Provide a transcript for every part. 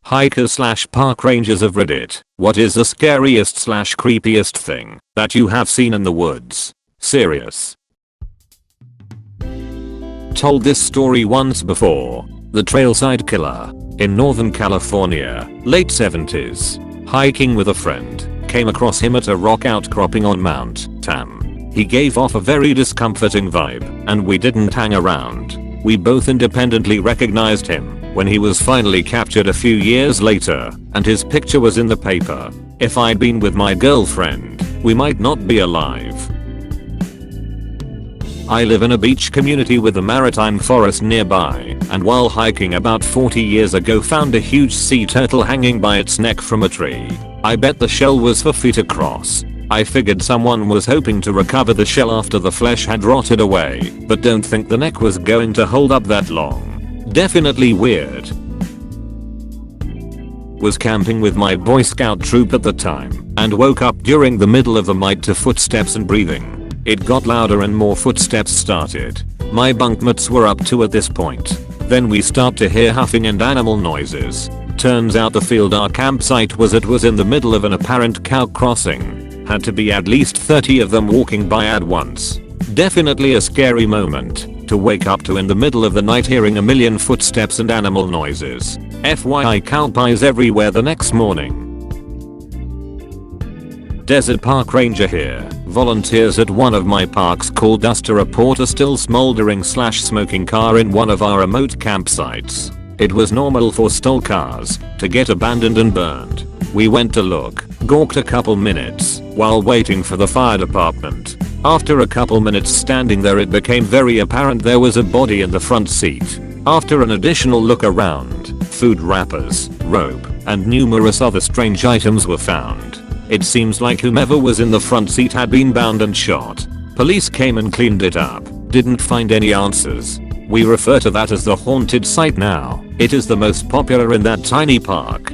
Hikers slash park rangers of Reddit, what is the scariest slash creepiest thing that you have seen in the woods? Serious. Told this story once before. The Trailside Killer. In Northern California, late 70s. Hiking with a friend. Came across him at a rock outcropping on Mount Tam. He gave off a very discomforting vibe, and we didn't hang around. We both independently recognized him when he was finally captured a few years later, and his picture was in the paper. If I'd been with my girlfriend, we might not be alive. I live in a beach community with a maritime forest nearby, and while hiking about 40 years ago found a huge sea turtle hanging by its neck from a tree. I bet the shell was 4 feet across. I figured someone was hoping to recover the shell after the flesh had rotted away, but don't think the neck was going to hold up that long. Definitely weird. Was camping with my Boy Scout troop at the time, and woke up during the middle of the night to footsteps and breathing. It got louder and more footsteps started. My bunkmates were up too at this point. Then we start to hear huffing and animal noises. Turns out the field our campsite was at was in the middle of an apparent cow crossing. Had to be at least 30 of them walking by at once. Definitely a scary moment to wake up to in the middle of the night hearing a million footsteps and animal noises. FYI, cow pies everywhere the next morning. Desert Park Ranger here. Volunteers at one of my parks called us to report a still smoldering / smoking car in one of our remote campsites. It was normal for stole cars to get abandoned and burned. We went to look, gawked a couple minutes while waiting for the fire department. After a couple minutes standing there, it became very apparent there was a body in the front seat. After an additional look around, food wrappers, rope, and numerous other strange items were found. It seems like whomever was in the front seat had been bound and shot. Police came and cleaned it up. Didn't find any answers. We refer to that as the haunted site now. It is the most popular in that tiny park.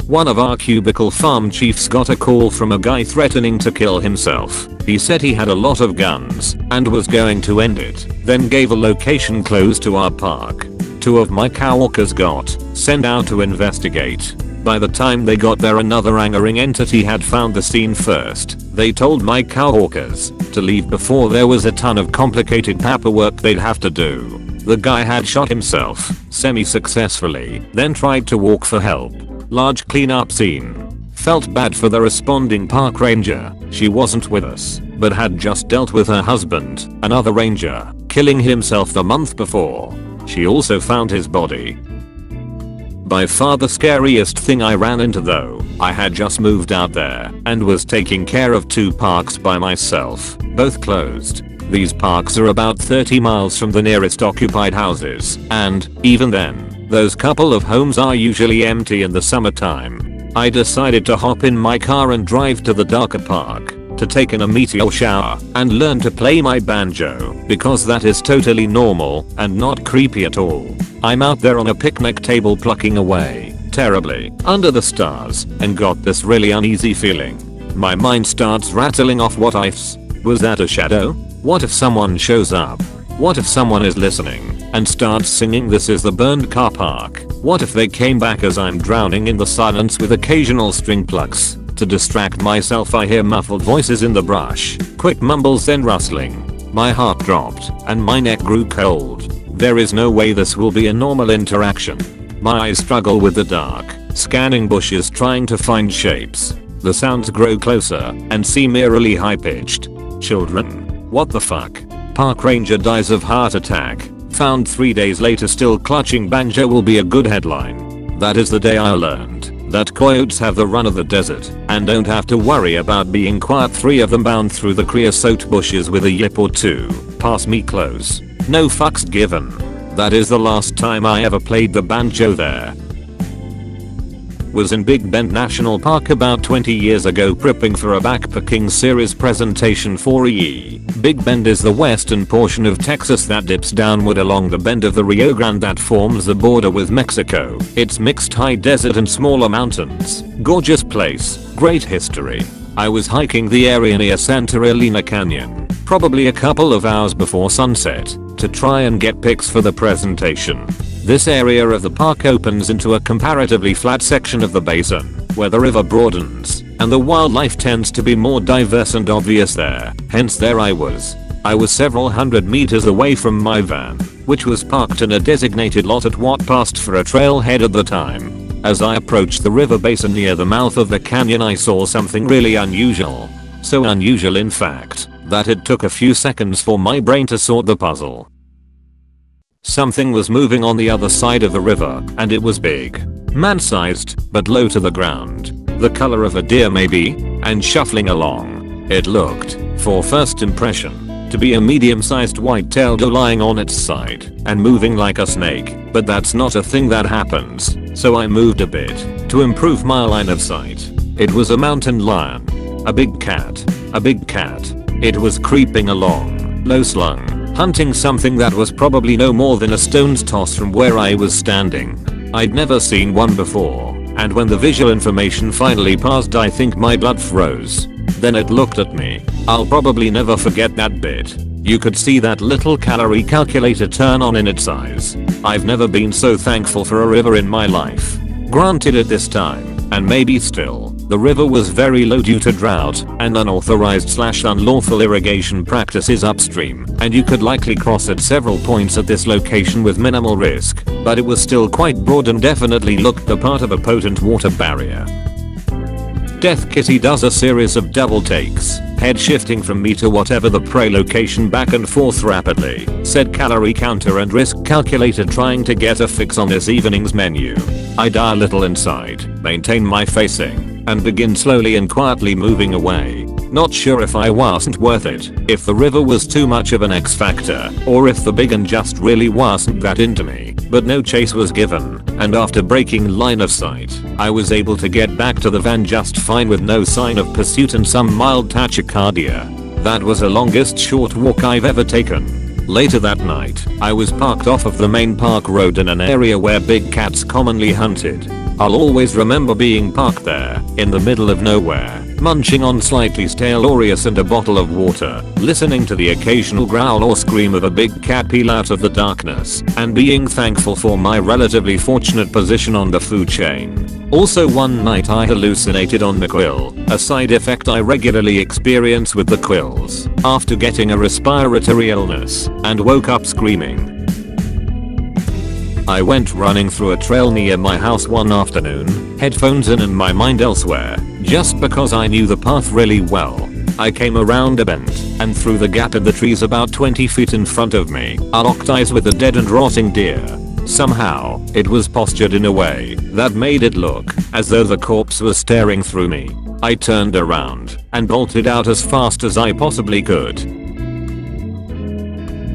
One of our cubicle farm chiefs got a call from a guy threatening to kill himself. He said he had a lot of guns and was going to end it, then gave a location close to our park. 2 of my coworkers got sent out to investigate. By the time they got there, another angering entity had found the scene first. They told my coworkers to leave before there was a ton of complicated paperwork they'd have to do. The guy had shot himself semi-successfully, then tried to walk for help. Large cleanup scene. Felt bad for the responding park ranger. She wasn't with us, but had just dealt with her husband, another ranger, killing himself the month before. She also found his body. By far the scariest thing I ran into though. I had just moved out there and was taking care of 2 parks by myself, both closed. These parks are about 30 miles from the nearest occupied houses, and even then, those couple of homes are usually empty in the summertime. I decided to hop in my car and drive to the darker park to take a meteor shower and learn to play my banjo, because that is totally normal and not creepy at all. I'm out there on a picnic table plucking away terribly under the stars and got this really uneasy feeling. My mind starts rattling off what ifs. Was that a shadow? What if someone shows up? What if someone is listening and starts singing "This is the burned car park"? What if they came back as I'm drowning in the silence with occasional string plucks? To distract myself, I hear muffled voices in the brush, quick mumbles, then rustling. My heart dropped and my neck grew cold. There is no way this will be a normal interaction. My eyes struggle with the dark, scanning bushes trying to find shapes. The sounds grow closer and seem eerily high-pitched. Children? What the fuck? Park ranger dies of heart attack. Found 3 days later still clutching banjo will be a good headline. That is the day I learned that coyotes have the run of the desert and don't have to worry about being quiet. 3 of them bound through the creosote bushes with a yip or 2. Pass me close. No fucks given. That is the last time I ever played the banjo there. Was in Big Bend National Park about 20 years ago prepping for a backpacking series presentation for EE. Big Bend is the western portion of Texas that dips downward along the bend of the Rio Grande that forms the border with Mexico. It's mixed high desert and smaller mountains. Gorgeous place, great history. I was hiking the area near Santa Elena Canyon, probably a couple of hours before sunset, to try and get pics for the presentation. This area of the park opens into a comparatively flat section of the basin, where the river broadens, and the wildlife tends to be more diverse and obvious there. Hence there I was. I was several hundred meters away from my van, which was parked in a designated lot at what passed for a trailhead at the time. As I approached the river basin near the mouth of the canyon, I saw something really unusual. So unusual in fact, that it took a few seconds for my brain to sort the puzzle. Something was moving on the other side of the river, and it was big. Man-sized, but low to the ground. The color of a deer maybe, and shuffling along. It looked, for first impression, to be a medium-sized white-tailed doe lying on its side, and moving like a snake, but that's not a thing that happens, so I moved a bit, to improve my line of sight. It was a mountain lion. A big cat. A big cat. It was creeping along, low slung, hunting something that was probably no more than a stone's toss from where I was standing. I'd never seen one before, and when the visual information finally passed, I think my blood froze. Then it looked at me. I'll probably never forget that bit. You could see that little calorie calculator turn on in its eyes. I've never been so thankful for a river in my life. Granted at this time, and maybe still, the river was very low due to drought and unauthorized/unlawful irrigation practices upstream, and you could likely cross at several points at this location with minimal risk, but it was still quite broad and definitely looked the part of a potent water barrier. Death Kitty does a series of double takes, head shifting from me to whatever the prey location back and forth rapidly, said calorie counter and risk calculator trying to get a fix on this evening's menu. I die a little inside, maintain my facing, and begin slowly and quietly moving away. Not sure if I wasn't worth it, if the river was too much of an X factor, or if the big un just really wasn't that into me, but no chase was given, and after breaking line of sight, I was able to get back to the van just fine with no sign of pursuit and some mild tachycardia. That was the longest short walk I've ever taken. Later that night, I was parked off of the main park road in an area where big cats commonly hunted. I'll always remember being parked there, in the middle of nowhere, munching on slightly stale Oreos and a bottle of water, listening to the occasional growl or scream of a big cat peel out of the darkness, and being thankful for my relatively fortunate position on the food chain. Also one night I hallucinated on MacLeod, a side effect I regularly experience with the quills, after getting a respiratory illness, and woke up screaming. I went running through a trail near my house one afternoon, headphones in and my mind elsewhere, just because I knew the path really well. I came around a bend, and through the gap in the trees about 20 feet in front of me, I locked eyes with a dead and rotting deer. Somehow, it was postured in a way that made it look as though the corpse was staring through me. I turned around and bolted out as fast as I possibly could.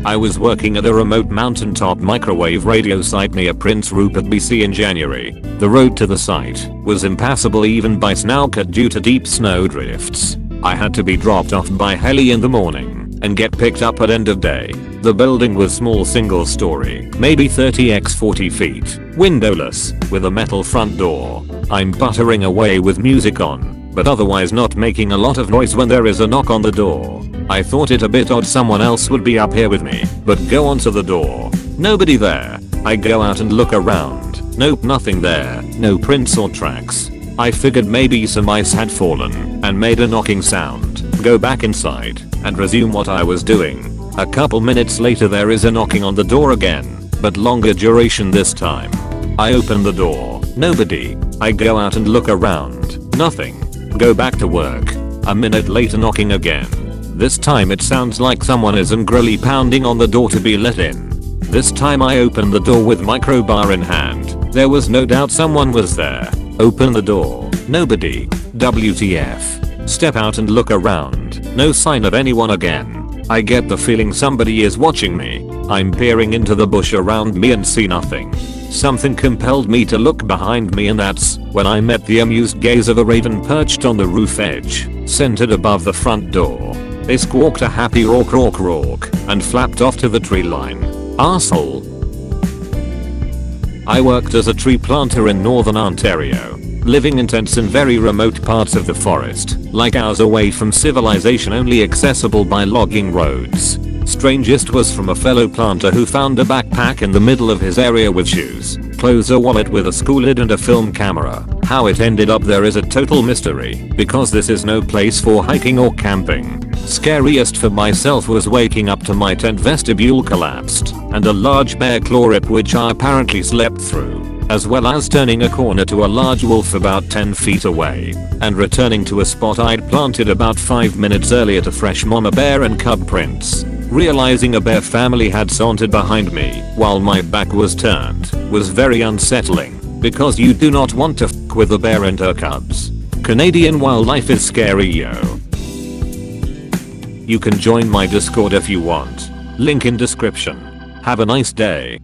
I was working at a remote mountaintop microwave radio site near Prince Rupert, BC in January. The road to the site was impassable even by snowcat due to deep snow drifts. I had to be dropped off by heli in the morning and get picked up at end of day. The building was small, single story, maybe 30x 40 feet, windowless, with a metal front door. I'm buttering away with music on, but otherwise not making a lot of noise when there is a knock on the door. I thought it a bit odd someone else would be up here with me, but go onto the door. Nobody there. I go out and look around. Nope, nothing there. No prints or tracks. I figured maybe some ice had fallen and made a knocking sound. Go back inside and resume what I was doing. A couple minutes later there is a knocking on the door again, but longer duration this time. I open the door. Nobody. I go out and look around. Nothing. Go back to work. A minute later knocking again. This time it sounds like someone is angrily pounding on the door to be let in. This time I open the door with microbar in hand. There was no doubt someone was there. Open the door. Nobody. WTF. Step out and look around. No sign of anyone again. I get the feeling somebody is watching me. I'm peering into the bush around me and see nothing. Something compelled me to look behind me, and that's when I met the amused gaze of a raven perched on the roof edge, centered above the front door. They squawked a happy rock rock rock and flapped off to the tree line. Arsehole. I worked as a tree planter in northern Ontario, living in tents in very remote parts of the forest, like hours away from civilization, only accessible by logging roads. Strangest was from a fellow planter who found a backpack in the middle of his area with shoes, clothes, a wallet with a school lid and a film camera. How it ended up there is a total mystery, because this is no place for hiking or camping. Scariest for myself was waking up to my tent vestibule collapsed, and a large bear claw rip which I apparently slept through, as well as turning a corner to a large wolf about 10 feet away, and returning to a spot I'd planted about 5 minutes earlier to fresh mama bear and cub prints. Realizing a bear family had sauntered behind me while my back was turned was very unsettling, because you do not want to f with a bear and her cubs. Canadian wildlife is scary, yo. You can join my Discord if you want. Link in description. Have a nice day.